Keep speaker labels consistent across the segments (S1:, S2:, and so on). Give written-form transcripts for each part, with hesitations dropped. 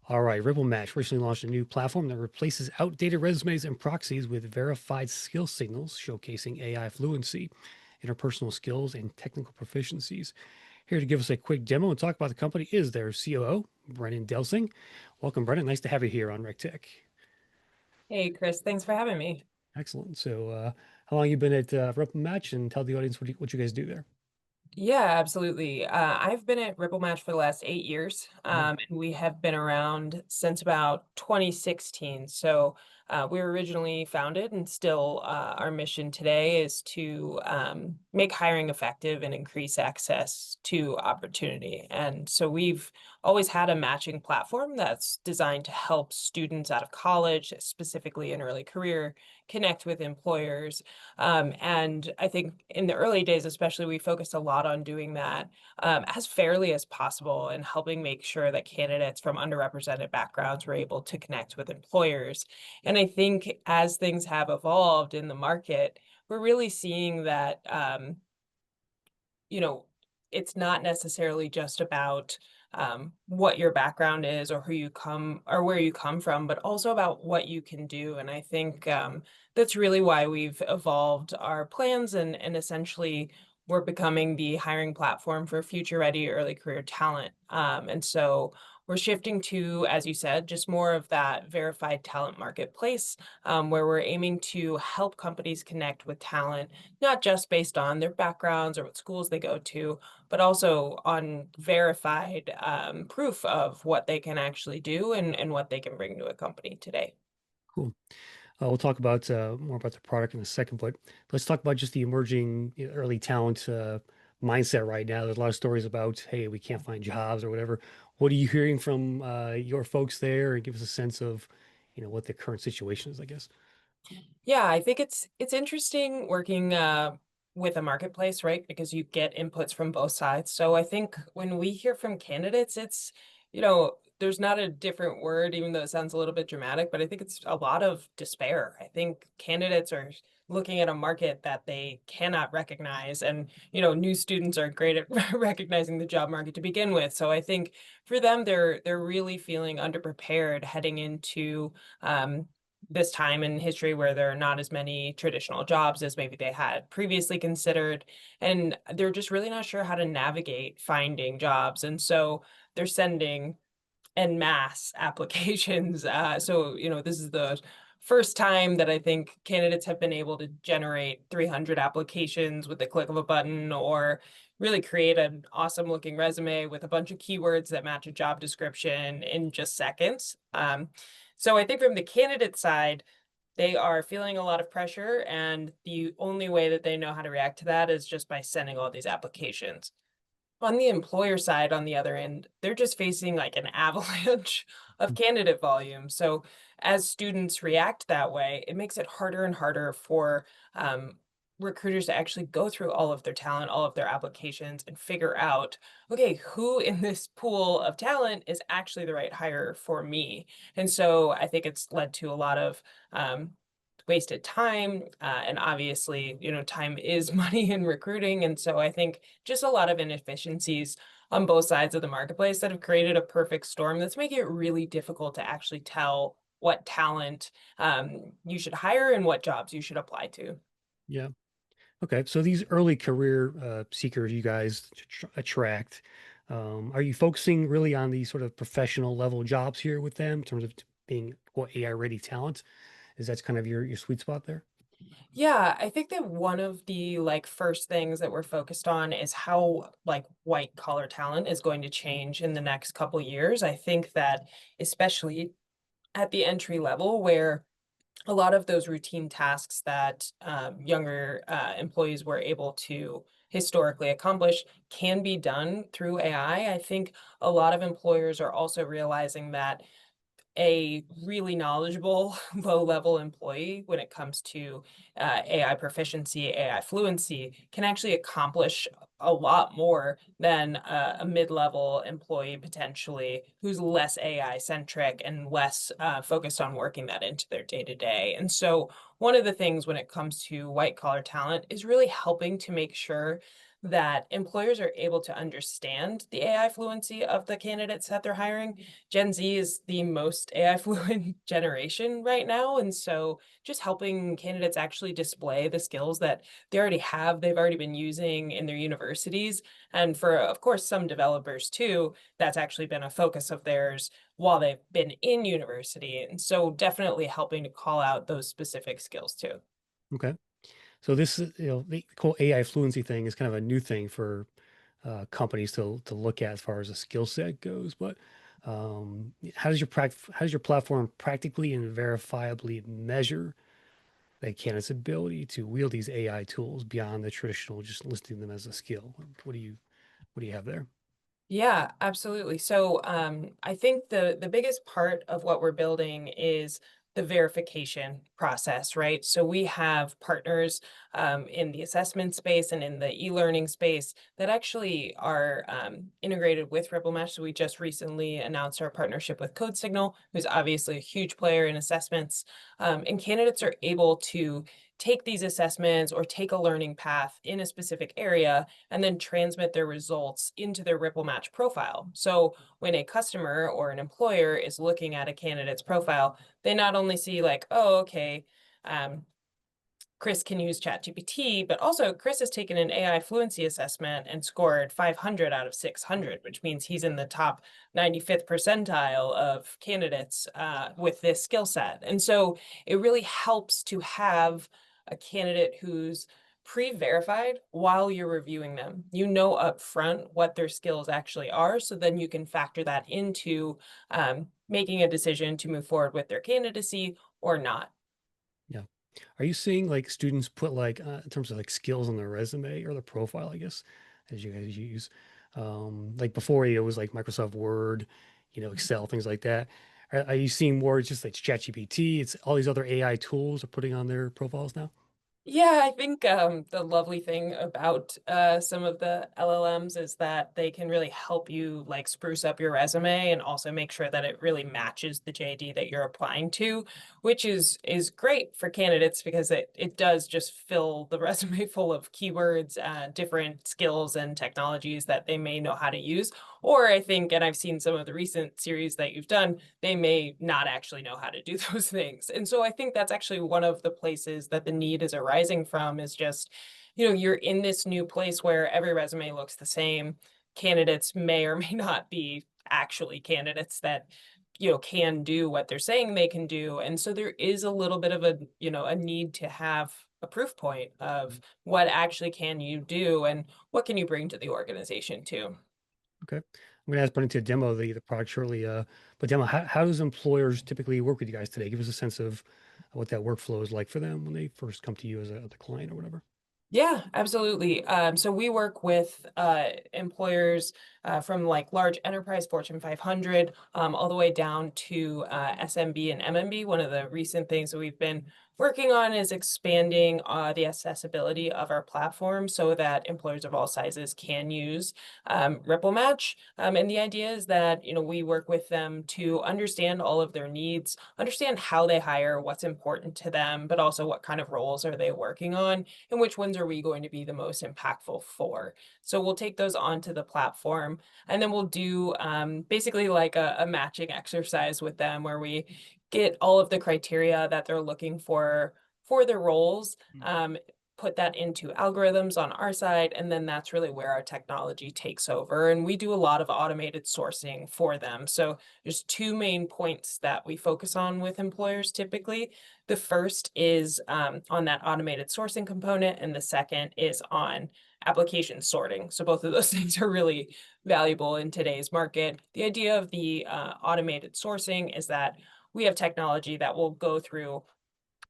S1: All right, Ripplematch recently launched a new platform that replaces outdated resumes and proxies with verified skill signals, showcasing AI fluency, interpersonal skills, and technical proficiencies. Here to give us a quick demo and talk about the company is their COO, Brennan Delsing. Welcome, Brennan. Nice to have you here on RecTech.
S2: Hey, Chris, thanks for having me.
S1: Excellent. So, how long you been at Ripplematch, and tell the audience what you guys do there?
S2: Yeah, absolutely. I've been at Ripplematch for the last 8 years,
S1: Wow,
S2: and we have been around since about 2016. So we were originally founded, and still our mission today is to make hiring effective and increase access to opportunity. And so we've always had a matching platform that's designed to help students out of college, specifically in early career, connect with employers. And I think in the early days, especially, we focused a lot on doing that as fairly as possible and helping make sure that candidates from underrepresented backgrounds were able to connect with employers. And I think as things have evolved in the market, we're really seeing that, you know, it's not necessarily just about what your background is or who you come or where you come from, but also about what you can do. And I think that's really why we've evolved our plans and essentially we're becoming the hiring platform for future ready early career talent. And so we're shifting to, as you said, just more of that verified talent marketplace where we're aiming to help companies connect with talent, not just based on their backgrounds or what schools they go to, but also on verified proof of what they can actually do and what they can bring to a company today.
S1: cool. We'll talk about more about the product in a second, but let's talk about just the emerging early talent mindset right now. There's a lot of stories about, hey, we can't find jobs or whatever. What are you hearing from your folks there? And give us a sense of, what the current situation is, I guess.
S2: Yeah, I think it's interesting working with a marketplace, right? Because you get inputs from both sides. So I think when we hear from candidates, there's not a different word, even though it sounds a little bit dramatic, but I think it's a lot of despair. I think candidates are looking at a market that they cannot recognize. And, new students are great at recognizing the job market to begin with. So I think for them, they're really feeling underprepared heading into this time in history where there are not as many traditional jobs as maybe they had previously considered. And they're just really not sure how to navigate finding jobs. And so they're sending en masse applications. This is the first time that I think candidates have been able to generate 300 applications with the click of a button or really create an awesome looking resume with a bunch of keywords that match a job description in just seconds. So I think from the candidate side, they are feeling a lot of pressure, and the only way that they know how to react to that is just by sending all these applications. On the employer side, on the other end, they're just facing like an avalanche of candidate volume. So as students react that way, it makes it harder and harder for recruiters to actually go through all of their talent, all of their applications, and figure out, okay, who in this pool of talent is actually the right hire for me. And so I think it's led to a lot of wasted time. And obviously, time is money in recruiting. And so I think just a lot of inefficiencies on both sides of the marketplace that have created a perfect storm that's making it really difficult to actually tell what talent you should hire and what jobs you should apply to.
S1: Yeah. Okay. So these early career seekers you guys attract, are you focusing really on the sort of professional level jobs here with them in terms of being what AI ready talent? Is that kind of your sweet spot there?
S2: Yeah, I think that one of the first things that we're focused on is how white collar talent is going to change in the next couple years. I think that especially at the entry level where a lot of those routine tasks that younger employees were able to historically accomplish can be done through AI. I think a lot of employers are also realizing that a really knowledgeable low-level employee when it comes to AI proficiency, AI fluency can actually accomplish a lot more than a mid-level employee potentially who's less AI centric and less focused on working that into their day-to-day. And so one of the things when it comes to white collar talent is really helping to make sure that employers are able to understand the AI fluency of the candidates that they're hiring. Gen Z is the most AI fluent generation right now. And so just helping candidates actually display the skills that they already have, they've already been using in their universities. And for, of course, some developers too, that's actually been a focus of theirs while they've been in university. And so definitely helping to call out those specific skills too.
S1: Okay. So this is, the whole AI fluency thing is kind of a new thing for companies to look at as far as a skill set goes. But how does your platform practically and verifiably measure a candidate's ability to wield these AI tools beyond the traditional just listing them as a skill? What do you have there?
S2: Yeah, absolutely. So I think the biggest part of what we're building is the verification process, right? So we have partners in the assessment space and in the e-learning space that actually are integrated with Ripplematch. So we just recently announced our partnership with Code Signal, who's obviously a huge player in assessments. And candidates are able to take these assessments or take a learning path in a specific area and then transmit their results into their Ripplematch profile. So when a customer or an employer is looking at a candidate's profile, they not only see like, oh, okay, um, Chris can use ChatGPT, but also Chris has taken an AI fluency assessment and scored 500 out of 600, which means he's in the top 95th percentile of candidates with this skill set. And so it really helps to have a candidate who's pre-verified while you're reviewing them. You know upfront what their skills actually are, so then you can factor that into making a decision to move forward with their candidacy or not.
S1: Yeah. Are you seeing like students put like in terms of like skills on their resume or the profile, I guess, as you guys use, like before it was like Microsoft Word, Excel, things like that. Are you seeing more just like ChatGPT? It's all these other AI tools are putting on their profiles now.
S2: Yeah, I think the lovely thing about some of the LLMs is that they can really help you like spruce up your resume and also make sure that it really matches the JD that you're applying to, which is great for candidates because it does just fill the resume full of keywords, different skills and technologies that they may know how to use. Or I think, and I've seen some of the recent series that you've done, they may not actually know how to do those things. And so I think that's actually one of the places that the need is arising from is just, you're in this new place where every resume looks the same. Candidates may or may not be actually candidates that can do what they're saying they can do. And so there is a little bit of a need to have a proof point of what actually can you do and what can you bring to the organization too.
S1: Okay. I'm going to ask Brennan to demo the product shortly. But demo, how does employers typically work with you guys today? Give us a sense of what that workflow is like for them when they first come to you as the client or whatever.
S2: Yeah, absolutely. So we work with employers from like large enterprise Fortune 500 all the way down to SMB and MMB. One of the recent things that we've been working on is expanding the accessibility of our platform so that employers of all sizes can use Ripplematch. And the idea is that, we work with them to understand all of their needs, understand how they hire, what's important to them, but also what kind of roles are they working on and which ones are we going to be the most impactful for. So we'll take those onto the platform and then we'll do basically like a matching exercise with them where we get all of the criteria that they're looking for their roles, put that into algorithms on our side, and then that's really where our technology takes over. And we do a lot of automated sourcing for them. So there's two main points that we focus on with employers typically. The first is on that automated sourcing component, and the second is on application sorting. So both of those things are really valuable in today's market. The idea of the automated sourcing is that we have technology that will go through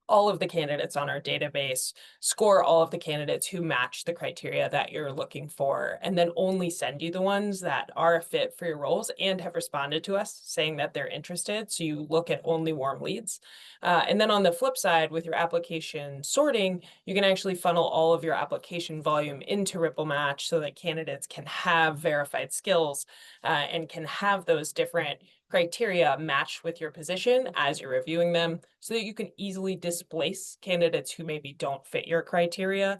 S2: all of the candidates on our database, score all of the candidates who match the criteria that you're looking for, and then only send you the ones that are a fit for your roles and have responded to us saying that they're interested. So you look at only warm leads. And then on the flip side, with your application sorting, you can actually funnel all of your application volume into Ripplematch so that candidates can have verified skills and can have those different criteria matched with your position as you're reviewing them so that you can easily displace candidates who maybe don't fit your criteria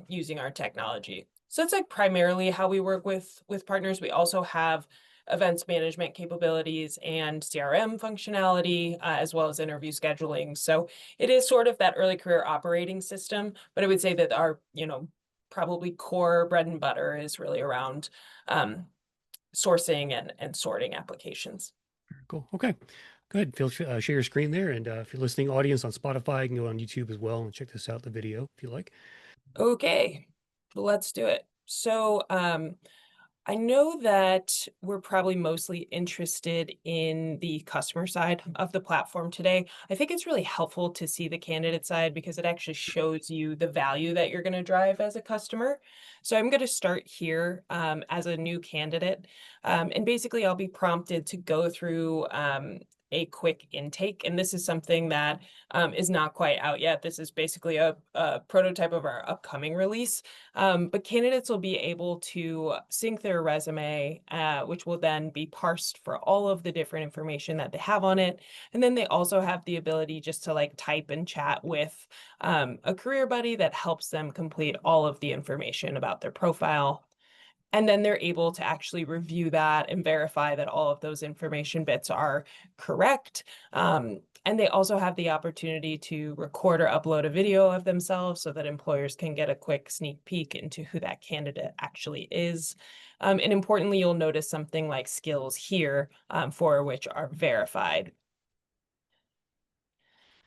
S2: using our technology. So that's like primarily how we work with partners. We also have events management capabilities and CRM functionality, as well as interview scheduling. So it is sort of that early career operating system, but I would say that our, probably core bread and butter is really around um, sourcing and sorting applications.
S1: Cool. Okay. Good. Share your screen there. And if you're listening, audience on Spotify, you can go on YouTube as well and check this out, the video, if you like.
S2: Okay, let's do it. So, I know that we're probably mostly interested in the customer side of the platform today. I think it's really helpful to see the candidate side because it actually shows you the value that you're going to drive as a customer. So I'm going to start here as a new candidate. And basically, I'll be prompted to go through a quick intake. And this is something that is not quite out yet. This is basically a prototype of our upcoming release. But candidates will be able to sync their resume, which will then be parsed for all of the different information that they have on it. And then they also have the ability just to like type and chat with a career buddy that helps them complete all of the information about their profile. And then they're able to actually review that and verify that all of those information bits are correct. And they also have the opportunity to record or upload a video of themselves so that employers can get a quick sneak peek into who that candidate actually is. And importantly, you'll notice something like skills here for which are verified.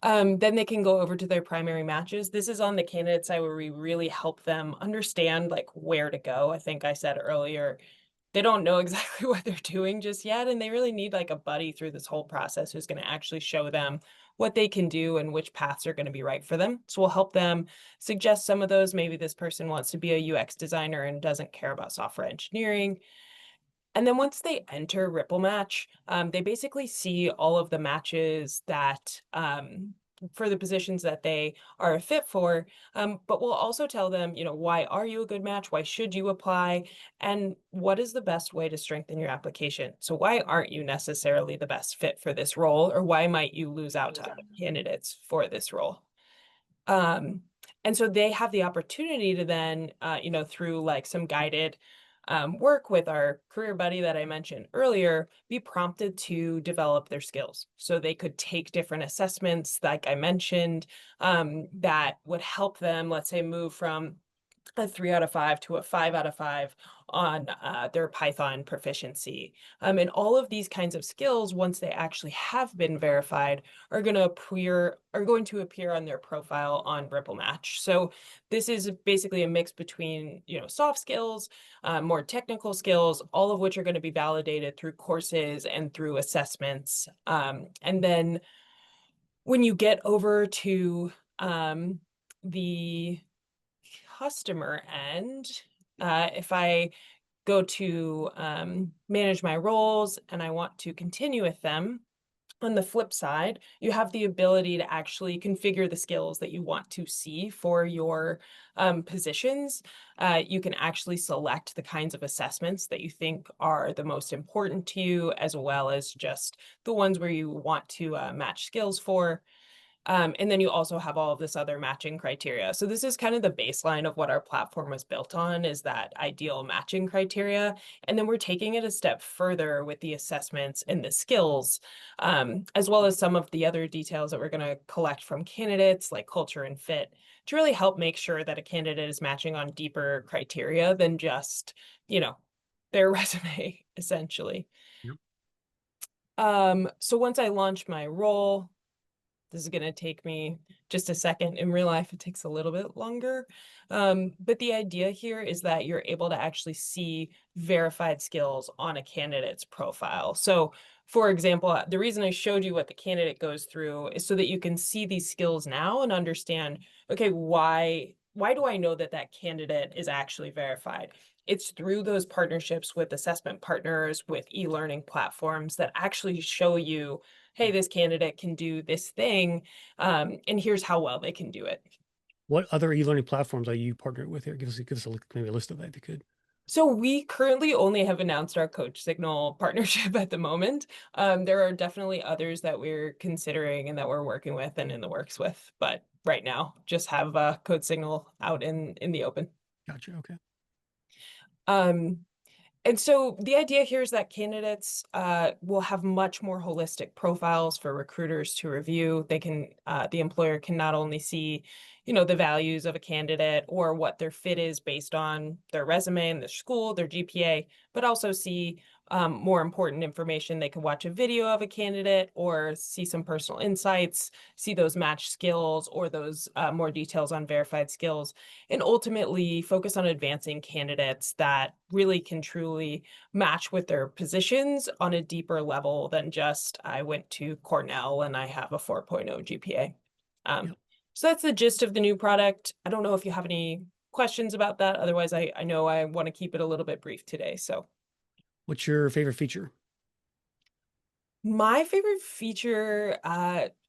S2: Then they can go over to their primary matches. This is on the candidate side where we really help them understand like where to go. I think I said earlier, they don't know exactly what they're doing just yet, and they really need like a buddy through this whole process who's going to actually show them what they can do and which paths are going to be right for them. So we'll help them suggest some of those. Maybe this person wants to be a UX designer and doesn't care about software engineering. And then once they enter Ripplematch, they basically see all of the matches that for the positions that they are a fit for. But we'll also tell them, why are you a good match? Why should you apply? And what is the best way to strengthen your application? So why aren't you necessarily the best fit for this role, or why might you lose out to other candidates for this role? Um, and so they have the opportunity to then, through like some guided work with our career buddy that I mentioned earlier, be prompted to develop their skills. So they could take different assessments, like I mentioned, that would help them, let's say, move from a 3 out of 5 to a 5 out of 5 on their Python proficiency. And all of these kinds of skills, once they actually have been verified, are going to appear on their profile on Ripplematch. So this is basically a mix between, soft skills, more technical skills, all of which are going to be validated through courses and through assessments. And then when you get over to the customer end, if I go to manage my roles and I want to continue with them, on the flip side, you have the ability to actually configure the skills that you want to see for your positions. You can actually select the kinds of assessments that you think are the most important to you, as well as just the ones where you want to match skills for. And then you also have all of this other matching criteria. So this is kind of the baseline of what our platform was built on, is that ideal matching criteria. And then we're taking it a step further with the assessments and the skills, as well as some of the other details that we're going to collect from candidates, like culture and fit, to really help make sure that a candidate is matching on deeper criteria than just, you know, their resume, essentially.
S1: Yep.
S2: So once I launch my role, this is going to take me just a second. In real life, it takes a little bit longer. But the idea here is that you're able to actually see verified skills on a candidate's profile. So, for example, the reason I showed you what the candidate goes through is so that you can see these skills now and understand, okay, why do I know that that candidate is actually verified? It's through those partnerships with assessment partners, with e-learning platforms that actually show you, hey, this candidate can do this thing, and here's how well they can do it.
S1: What other e-learning platforms are you partnered with here? Give us maybe a list of that if you could.
S2: So we currently only have announced our Coach Signal partnership at the moment. There are definitely others that we're considering and that we're working with and in the works with, but right now just have Code Signal out in the open.
S1: Gotcha. Okay.
S2: Um, and so the idea here is that candidates will have much more holistic profiles for recruiters to review. The employer can not only see, the values of a candidate or what their fit is based on their resume and their school, their GPA, but also see more important information. They can watch a video of a candidate or see some personal insights, see those match skills or those more details on verified skills, and ultimately focus on advancing candidates that really can truly match with their positions on a deeper level than just I went to Cornell and I have a 4.0 GPA. Um,
S1: Yep.
S2: so that's the gist of the new product. I don't know if you have any questions about that. Otherwise, I know I want to keep it a little bit brief today. So
S1: What's your favorite feature?
S2: my favorite feature,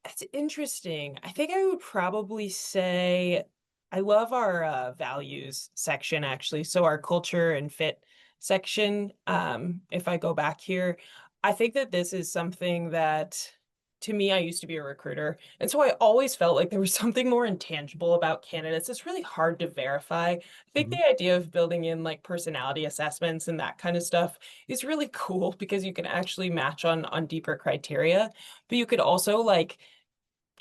S2: it's interesting. I think I would probably say I love our values section actually. So our culture and fit section, if I go back here, I think that this is something that to me, I used to be a recruiter. And so I always felt like there was something more intangible about candidates. It's really hard to verify. I think
S1: Mhm.
S2: the idea of building in like personality assessments and that kind of stuff is really cool because you can actually match on deeper criteria, but you could also like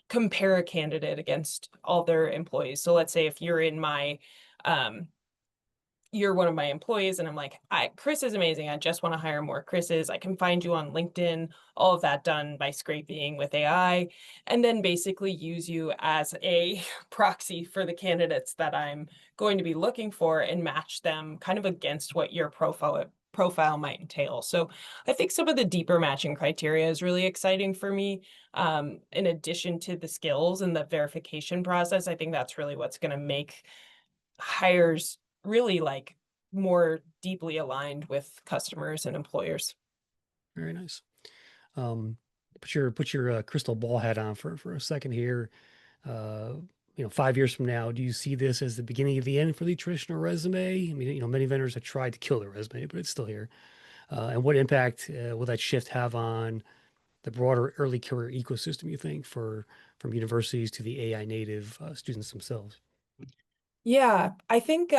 S2: compare a candidate against all their employees. So let's say if um you're one of my employees and I'm like, Chris is amazing. I just want to hire more Chris's. I can find you on LinkedIn, all of that done by scraping with AI, and then basically use you as a proxy for the candidates that I'm going to be looking for and match them kind of against what your profile might entail. So I think some of the deeper matching criteria is really exciting for me. In addition to the skills and the verification process, I think that's really what's going to make hires really like more deeply aligned with customers and employers.
S1: Very nice. Um, put your crystal ball hat on for a second here. Uh, 5 years from now, do you see this as the beginning of the end for the traditional resume? I mean, many vendors have tried to kill the resume, but it's still here. And what impact will that shift have on the broader early career ecosystem, you think, from universities to the AI native students themselves?
S2: Yeah, I think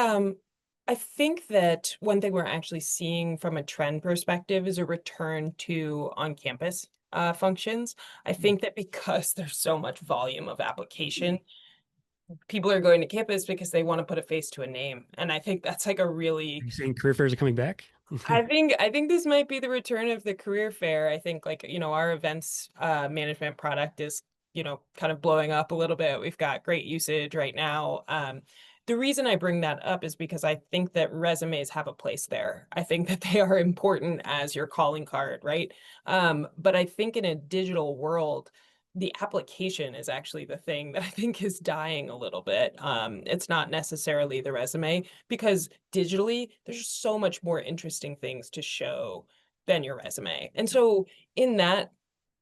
S2: that one thing we're actually seeing from a trend perspective is a return to on-campus functions. I think that because there's so much volume of application, people are going to campus because they want to put a face to a name. And I think that's like a
S1: Are
S2: really
S1: you saying career fairs are coming back?
S2: I think this might be the return of the career fair. I think like, our events management product is, kind of blowing up a little bit. We've got great usage right now. The reason I bring that up is because I think that resumes have a place there. I think that they are important as your calling card, right? But I think in a digital world, the application is actually the thing that I think is dying a little bit. It's not necessarily the resume because digitally, there's just so much more interesting things to show than your resume. And so in that,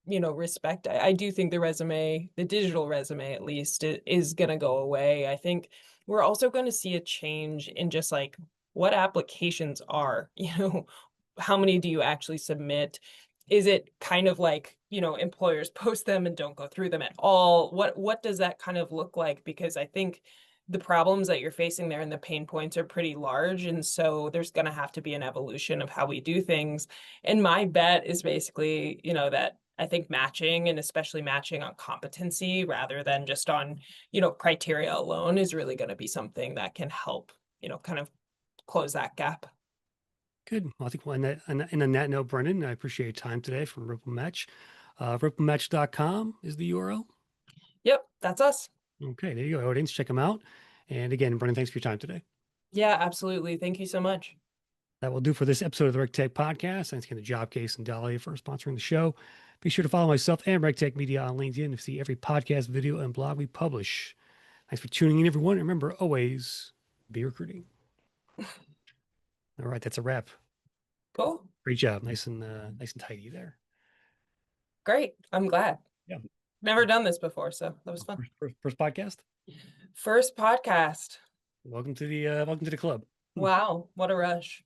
S2: respect, I do think the digital resume at least, is going to go away. I think we're also going to see a change in just like what applications are, how many do you actually submit? Is it kind of like, employers post them and don't go through them at all? What does that kind of look like? Because I think the problems that you're facing there and the pain points are pretty large. And so there's going to have to be an evolution of how we do things. And my bet is basically, that I think matching and especially matching on competency rather than just on, criteria alone is really going to be something that can help, kind of close that gap.
S1: Good. Well, I think on that note, Brendan, I appreciate your time today from Ripplematch. Ripplematch.com is the URL.
S2: Yep, that's us.
S1: Okay, there you go, audience. Check them out. And again, Brendan, thanks for your time today.
S2: Yeah, absolutely. Thank you so much.
S1: That will do for this episode of the RegTech Podcast. Thanks again to Jobcase and Dolly for sponsoring the show. Be sure to follow myself and RegTech Media on LinkedIn to see every podcast, video, and blog we publish. Thanks for tuning in, everyone. And remember, always be recruiting. All right, that's a wrap.
S2: Cool.
S1: Great job. Nice and tidy there.
S2: Great. I'm glad.
S1: Yeah.
S2: Never done this before, so that was fun.
S1: First podcast.
S2: First podcast.
S1: Welcome to the club.
S2: Wow, what a rush.